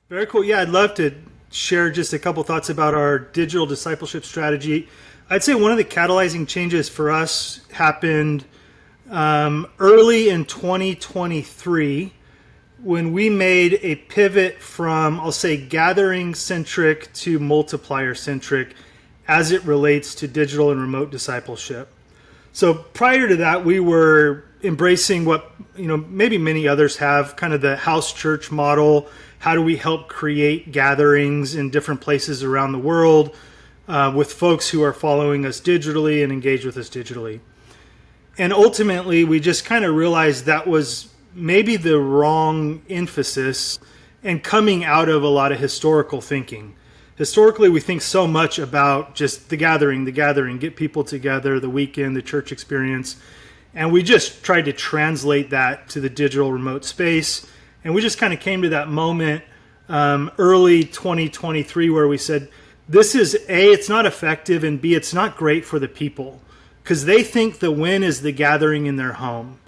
Very cool. Yeah, I'd love to share just a couple thoughts about our digital discipleship strategy. I'd say one of the catalyzing changes for us happened early in 2023 when we made a pivot from, I'll say, gathering-centric to multiplier-centric as it relates to digital and remote discipleship. So prior to that, we were embracing what maybe many others have, kind of the house church model. How do we help create gatherings in different places around the world with folks who are following us digitally and engage with us digitally? And ultimately, we just kind of realized that was maybe the wrong emphasis and coming out of a lot of historical thinking. Historically, we think so much about just the gathering, get people together, the weekend, the church experience. And we just tried to translate that to the digital remote space. And we just kind of came to that moment early 2023 where we said, this is A, it's not effective, and B, it's not great for the people because they think the win is the gathering in their home.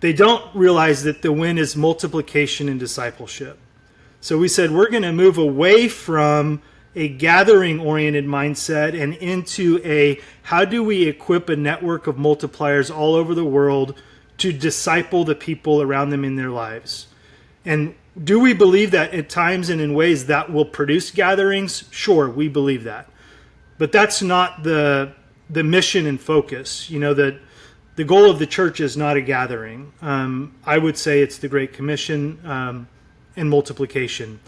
They don't realize that the win is multiplication and discipleship. So we said, we're going to move away from a gathering-oriented mindset and into a how do we equip a network of multipliers all over the world to disciple the people around them in their lives. And do we believe that at times and in ways that will produce gatherings? Sure, we believe that. But that's not the mission and focus. That the goal of the church is not a gathering. I would say it's the Great Commission and multiplication.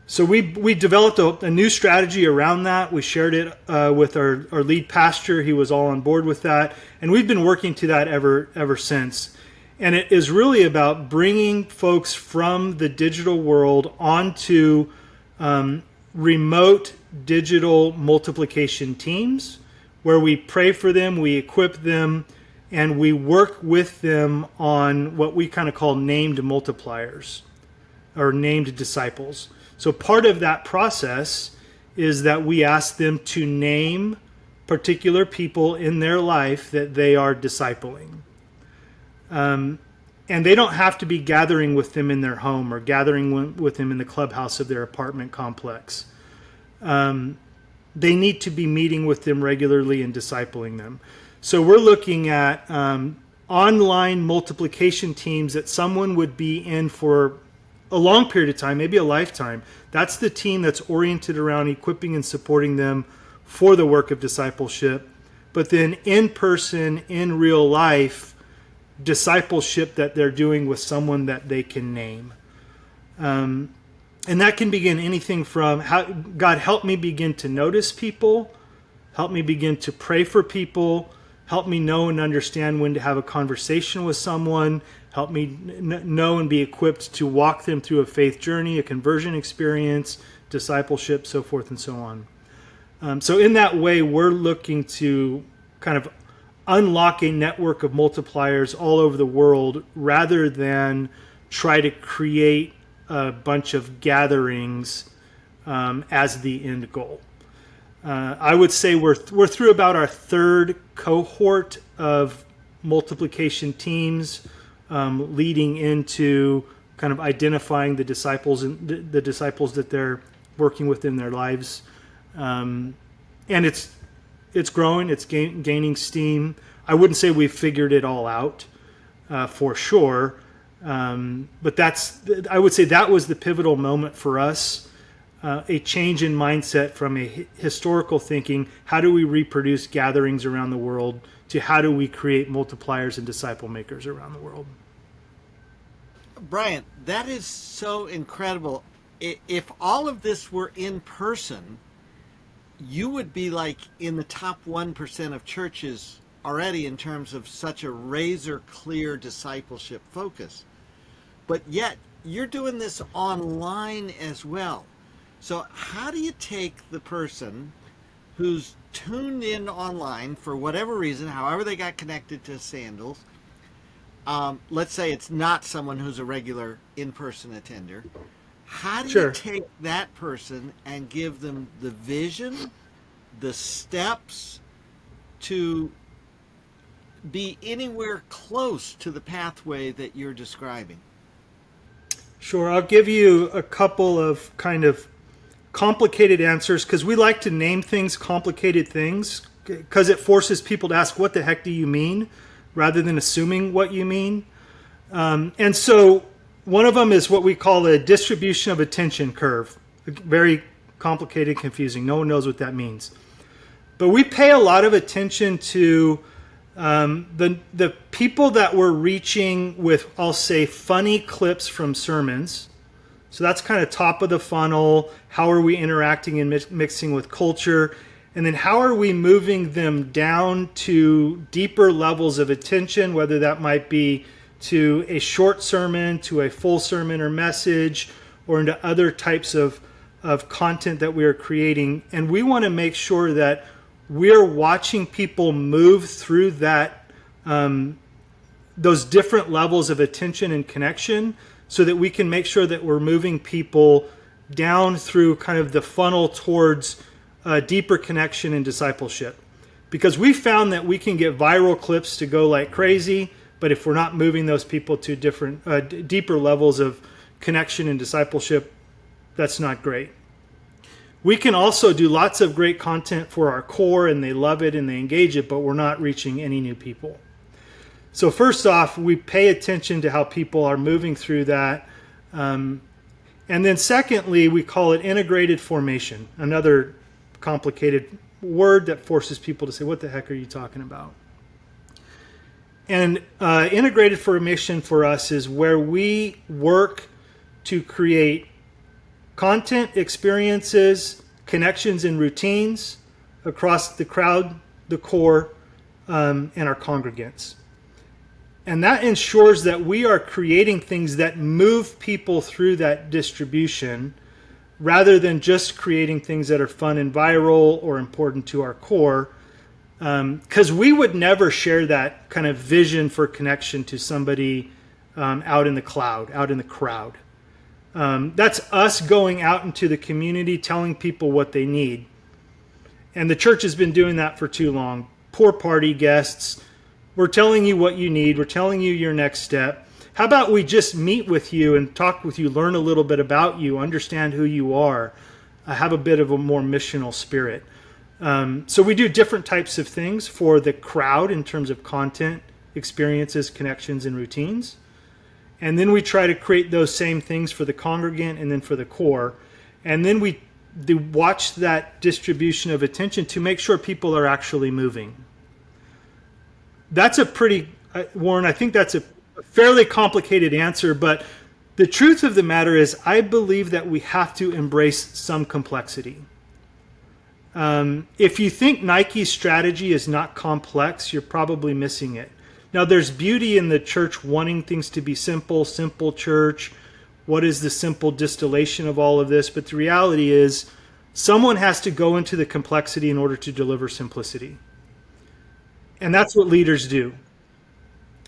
So we developed a new strategy around that. We shared it with our lead pastor. He was all on board with that. And we've been working to that ever since. And it is really about bringing folks from the digital world onto remote digital multiplication teams where we pray for them, we equip them, and we work with them on what we kind of call named multipliers or named disciples. So part of that process is that we ask them to name particular people in their life that they are discipling. And they don't have to be gathering with them in their home or gathering with them in the clubhouse of their apartment complex. They need to be meeting with them regularly and discipling them. So we're looking at online multiplication teams that someone would be in for a long period of time, maybe a lifetime. That's the team that's oriented around equipping and supporting them for the work of discipleship. But then in person, in real life, discipleship that they're doing with someone that they can name. And that can begin anything from, God, help me begin to notice people, help me begin to pray for people, help me know and understand when to have a conversation with someone, help me know and be equipped to walk them through a faith journey, a conversion experience, discipleship, so forth and so on. So in that way, we're looking to kind of unlock a network of multipliers all over the world rather than try to create a bunch of gatherings as the end goal. I would say we're through about our third cohort of multiplication teams, leading into kind of identifying the disciples and the disciples that they're working with in their lives, and it's growing, it's gaining steam. I wouldn't say we've figured it all out for sure, but I would say that was the pivotal moment for us. A change in mindset from a historical thinking, how do we reproduce gatherings around the world, to how do we create multipliers and disciple makers around the world. Brian, that is so incredible. If all of this were in person, you would be like in the top 1% of churches already in terms of such a razor clear discipleship focus. But yet, you're doing this online as well. So how do you take the person who's tuned in online for whatever reason, however they got connected to Sandals, let's say it's not someone who's a regular in-person attender, how do you take that person and give them the vision, the steps to be anywhere close to the pathway that you're describing? Sure. I'll give you a couple of kind of complicated answers because we like to name things complicated things because it forces people to ask, what the heck do you mean? Rather than assuming what you mean. And so one of them is what we call a distribution of attention curve. Very complicated, confusing. No one knows what that means. But we pay a lot of attention to the people that we're reaching with, I'll say, funny clips from sermons. So that's kind of top of the funnel. How are we interacting and mixing with culture? And then how are we moving them down to deeper levels of attention, whether that might be to a short sermon, to a full sermon or message, or into other types of content that we are creating. And we want to make sure that we're watching people move through that those different levels of attention and connection so that we can make sure that we're moving people down through kind of the funnel towards deeper connection and discipleship. Because we found that we can get viral clips to go like crazy, but if we're not moving those people to different, deeper levels of connection and discipleship, that's not great. We can also do lots of great content for our core and they love it and they engage it, but we're not reaching any new people. So first off, we pay attention to how people are moving through that. And then secondly, we call it integrated formation, another complicated word that forces people to say, what the heck are you talking about? And integrated formation for us is where we work to create content, experiences, connections, and routines across the crowd, the core, and our congregants. And that ensures that we are creating things that move people through that distribution rather than just creating things that are fun and viral or important to our core. Because we would never share that kind of vision for connection to somebody out in the cloud, out in the crowd. That's us going out into the community, telling people what they need. And the church has been doing that for too long. Poor party guests. We're telling you what you need. We're telling you your next step. How about we just meet with you and talk with you, learn a little bit about you, understand who you are, have a bit of a more missional spirit. So we do different types of things for the crowd in terms of content, experiences, connections, and routines. And then we try to create those same things for the congregant and then for the core. And then we watch that distribution of attention to make sure people are actually moving. That's a pretty, Warren, I think that's a fairly complicated answer, but the truth of the matter is I believe that we have to embrace some complexity. If you think Nike's strategy is not complex, you're probably missing it. Now, there's beauty in the church wanting things to be simple church. What is the simple distillation of all of this? But the reality is someone has to go into the complexity in order to deliver simplicity. And that's what leaders do.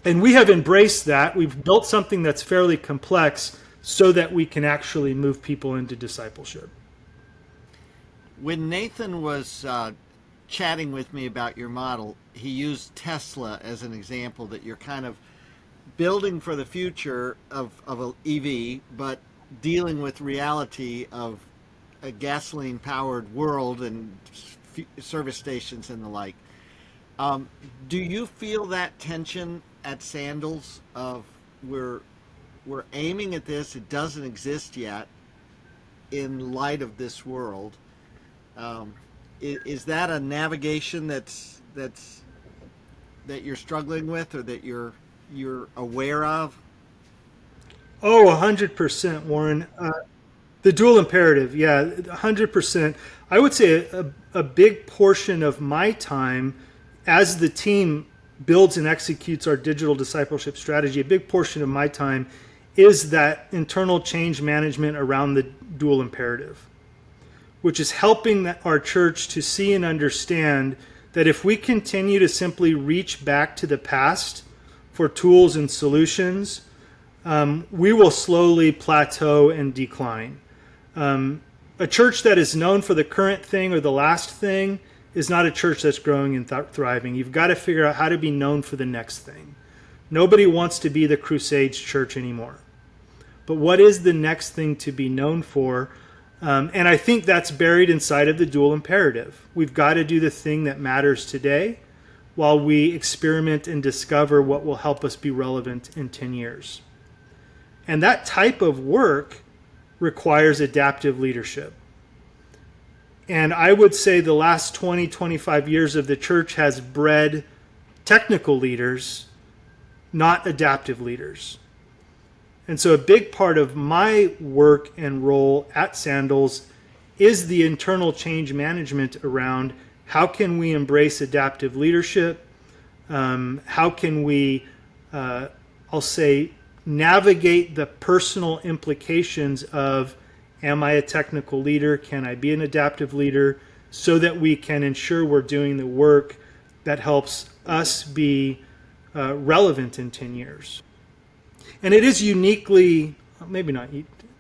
And we have embraced that. We've built something that's fairly complex so that we can actually move people into discipleship. When Nathan was chatting with me about your model, he used Tesla as an example that you're kind of building for the future of an EV, but dealing with reality of a gasoline-powered world and service stations and the like. Do you feel that tension at Sandals of we're aiming at this, it doesn't exist yet in light of this world? Is that a navigation that you're struggling with or that you're aware of? Oh, 100%, Warren. The dual imperative, yeah, 100%. I would say a big portion of my time as the team builds and executes our digital discipleship strategy, a big portion of my time is that internal change management around the dual imperative, which is helping our church to see and understand that if we continue to simply reach back to the past for tools and solutions, we will slowly plateau and decline. A church that is known for the current thing or the last thing is not a church that's growing and thriving. You've got to figure out how to be known for the next thing. Nobody wants to be the Crusades church anymore. but what is the next thing to be known for? And I think that's buried inside of the dual imperative. We've got to do the thing that matters today while we experiment and discover what will help us be relevant in 10 years. And that type of work requires adaptive leadership. And I would say the last 20, 25 years of the church has bred technical leaders, not adaptive leaders. And so a big part of my work and role at Sandals is the internal change management around how can we embrace adaptive leadership? How can we, I'll say, navigate the personal implications of, am I a technical leader? Can I be an adaptive leader? So that we can ensure we're doing the work that helps us be relevant in 10 years. And it is uniquely, maybe not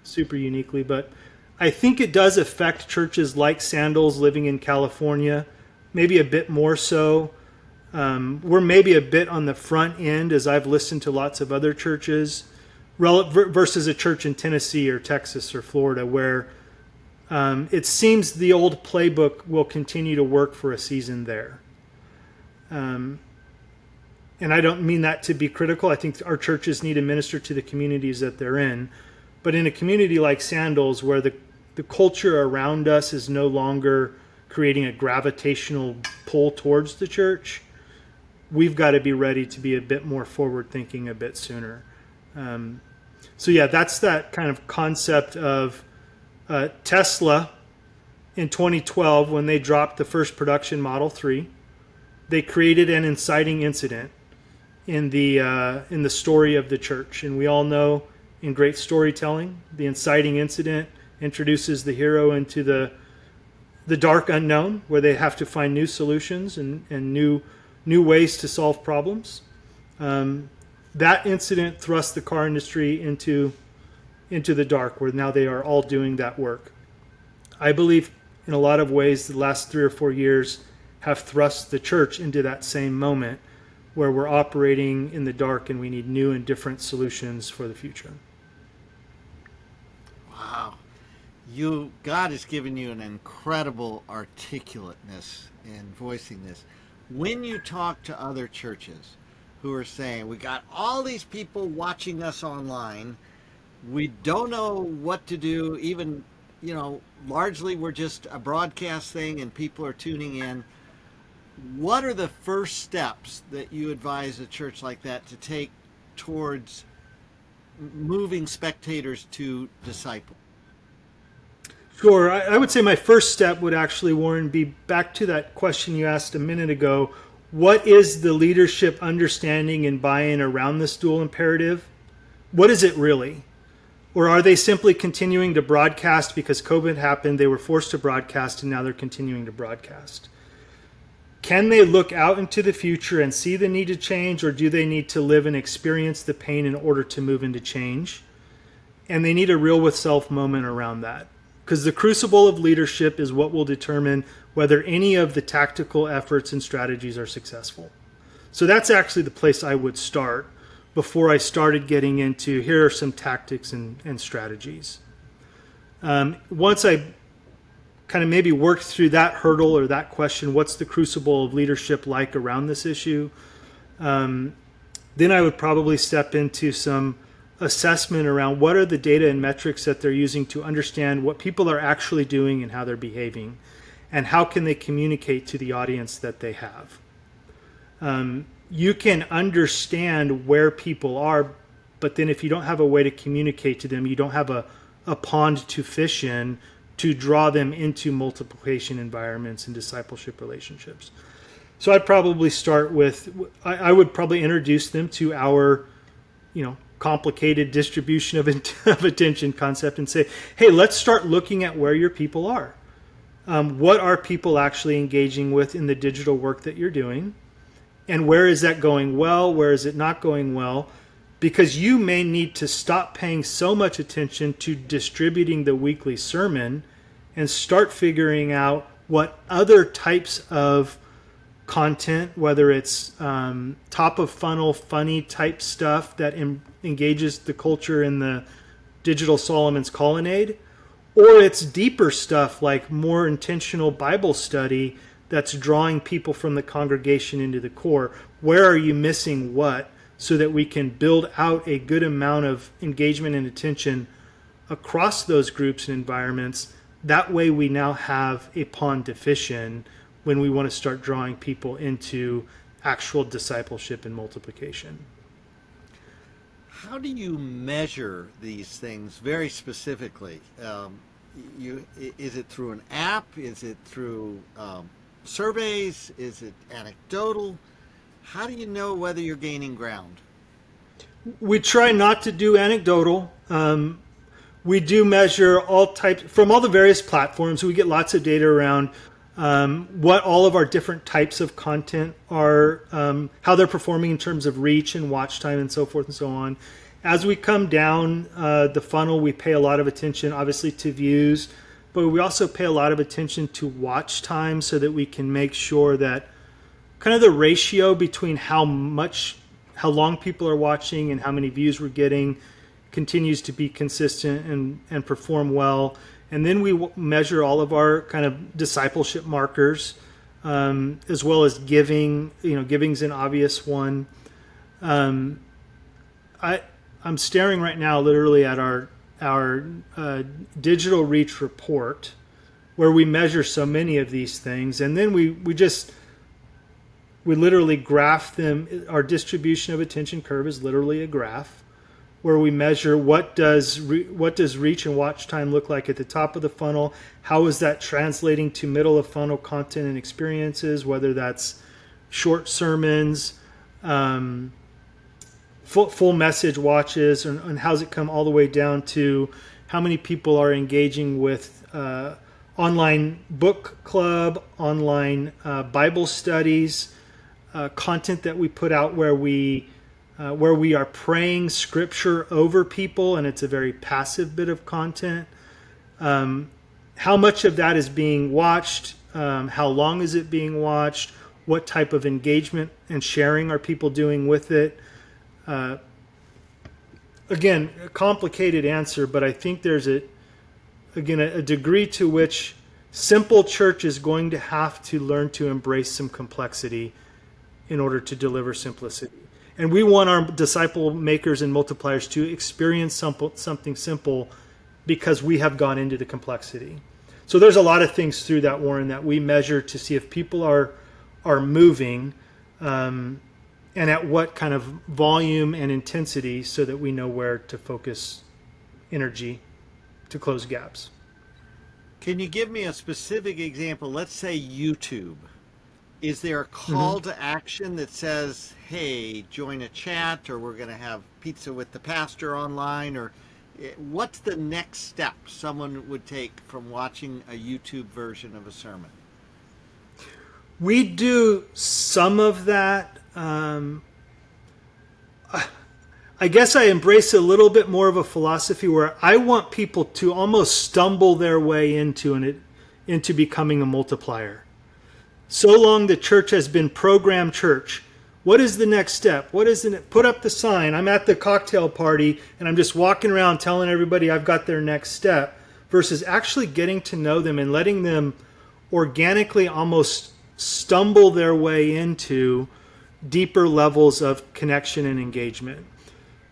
super uniquely, but I think it does affect churches like Sandals living in California, maybe a bit more so. We're maybe a bit on the front end as I've listened to lots of other churches versus a church in Tennessee or Texas or Florida where it seems the old playbook will continue to work for a season there. And I don't mean that to be critical. I think our churches need to minister to the communities that they're in. But in a community like Sandals, where the culture around us is no longer creating a gravitational pull towards the church, we've got to be ready to be a bit more forward-thinking a bit sooner. So yeah, that's that kind of concept of Tesla in 2012 when they dropped the first production Model 3. They created an inciting incident in the story of the church. And we all know in great storytelling, the inciting incident introduces the hero into the dark unknown where they have to find new solutions and new ways to solve problems. That incident thrust the car industry into the dark where now they are all doing that work. I believe in a lot of ways the last 3 or 4 years have thrust the church into that same moment where we're operating in the dark and we need new and different solutions for the future. Wow. God has given you an incredible articulateness in voicing this. When you talk to other churches who are saying, we got all these people watching us online, we don't know what to do, even, largely we're just a broadcast thing and people are tuning in. What are the first steps that you advise a church like that to take towards moving spectators to disciple? Sure. I would say my first step would actually, Warren, be back to that question you asked a minute ago. What is the leadership understanding and buy-in around this dual imperative? What is it really? Or are they simply continuing to broadcast because COVID happened, they were forced to broadcast, and now they're continuing to broadcast? Can they look out into the future and see the need to change, or do they need to live and experience the pain in order to move into change? And they need a real with self moment around that. Because the crucible of leadership is what will determine whether any of the tactical efforts and strategies are successful. So that's actually the place I would start before I started getting into, here are some tactics and strategies. Once I kind of maybe worked through that hurdle or that question, what's the crucible of leadership like around this issue? Then I would probably step into some assessment around what are the data and metrics that they're using to understand what people are actually doing and how they're behaving, and how can they communicate to the audience that they have. You can understand where people are, but then if you don't have a way to communicate to them, you don't have a pond to fish in to draw them into multiplication environments and discipleship relationships. So I'd probably start with, I would probably introduce them to our, complicated distribution of attention concept and say, hey, let's start looking at where your people are. What are people actually engaging with in the digital work that you're doing? And where is that going well? Where is it not going well? Because you may need to stop paying so much attention to distributing the weekly sermon and start figuring out what other types of content, whether it's top of funnel, funny type stuff that engages the culture in the Digital Solomon's Colonnade, or it's deeper stuff like more intentional Bible study that's drawing people from the congregation into the core. Where are you missing what, so that we can build out a good amount of engagement and attention across those groups and environments. That way we now have a pond to fish in when we want to start drawing people into actual discipleship and multiplication. How do you measure these things very specifically? Is it through an app? Is it through surveys? Is it anecdotal? How do you know whether you're gaining ground? We try not to do anecdotal. We do measure all types from all the various platforms. We get lots of data around what all of our different types of content are, how they're performing in terms of reach and watch time and so forth and so on. As we come down the funnel, we pay a lot of attention, obviously, to views, but we also pay a lot of attention to watch time so that we can make sure that kind of the ratio between how long people are watching and how many views we're getting continues to be consistent and perform well. And then we measure all of our kind of discipleship markers, as well as giving. Giving's an obvious one. I'm staring right now literally at our digital reach report, where we measure so many of these things. And then we literally graph them. Our distribution of attention curve is literally a graph, where we measure what does reach and watch time look like at the top of the funnel. How is that translating to middle of funnel content and experiences, whether that's short sermons, full message watches, and how's it come all the way down to how many people are engaging with online book club, online Bible studies, content that we put out where we are praying scripture over people, and it's a very passive bit of content. How much of that is being watched? How long is it being watched? What type of engagement and sharing are people doing with it? Again, a complicated answer, but I think there's a degree to which simple church is going to have to learn to embrace some complexity in order to deliver simplicity. And we want our disciple makers and multipliers to experience something simple because we have gone into the complexity. So there's a lot of things through that, Warren, that we measure to see if people are moving, and at what kind of volume and intensity, so that we know where to focus energy to close gaps. Can you give me a specific example? Let's say YouTube. Is there a call to action that says, hey, join a chat, or we're going to have pizza with the pastor online? Or what's the next step someone would take from watching a YouTube version of a sermon? We do some of that. I guess I embrace a little bit more of a philosophy where I want people to almost stumble their way into becoming a multiplier. So long the church has been program church. What is the next step? Put up the sign. I'm at the cocktail party and I'm just walking around telling everybody I've got their next step, versus actually getting to know them and letting them organically almost stumble their way into deeper levels of connection and engagement.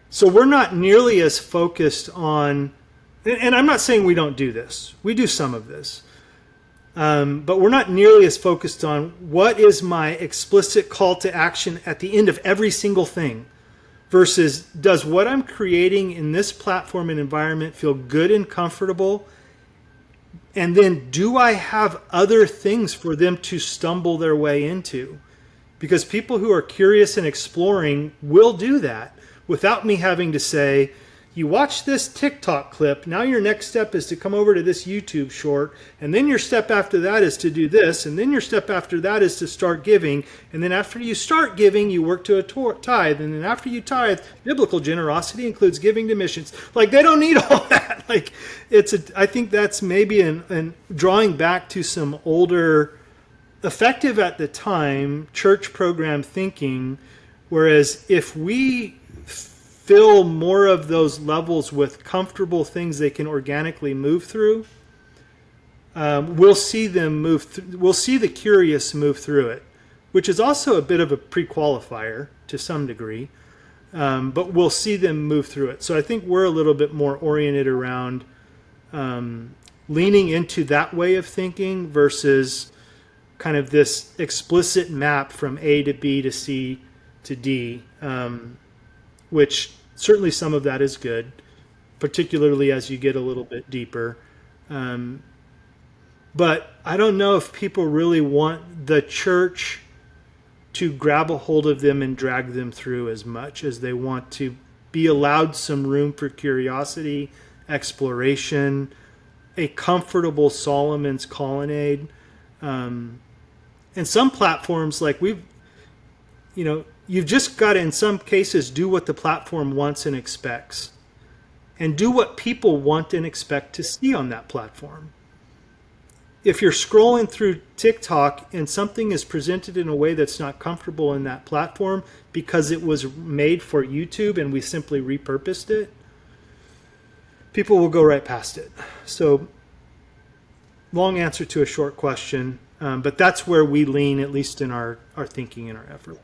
So we're not nearly as focused on, and I'm not saying we don't do this. We do some of this. But we're not nearly as focused on what is my explicit call to action at the end of every single thing, versus does what I'm creating in this platform and environment feel good and comfortable? And then do I have other things for them to stumble their way into? Because people who are curious and exploring will do that without me having to say, you watch this TikTok clip, now your next step is to come over to this YouTube short, and then your step after that is to do this, and then your step after that is to start giving, and then after you start giving, you work to a tithe, and then after you tithe, biblical generosity includes giving to missions. Like, they don't need all that. Like, I think that's maybe an drawing back to some older, effective at the time, church program thinking, whereas if we fill more of those levels with comfortable things they can organically move through, we'll see them we'll see the curious move through it, which is also a bit of a pre-qualifier to some degree. But we'll see them move through it. So I think we're a little bit more oriented around leaning into that way of thinking versus kind of this explicit map from A to B to C to D, which certainly some of that is good, particularly as you get a little bit deeper. But I don't know if people really want the church to grab a hold of them and drag them through as much as they want to be allowed some room for curiosity, exploration, a comfortable Solomon's colonnade. And some platforms, like you've just got to, in some cases, do what the platform wants and expects, and do what people want and expect to see on that platform. If you're scrolling through TikTok and something is presented in a way that's not comfortable in that platform because it was made for YouTube and we simply repurposed it, people will go right past it. So, long answer to a short question, but that's where we lean, at least in our thinking and our effort.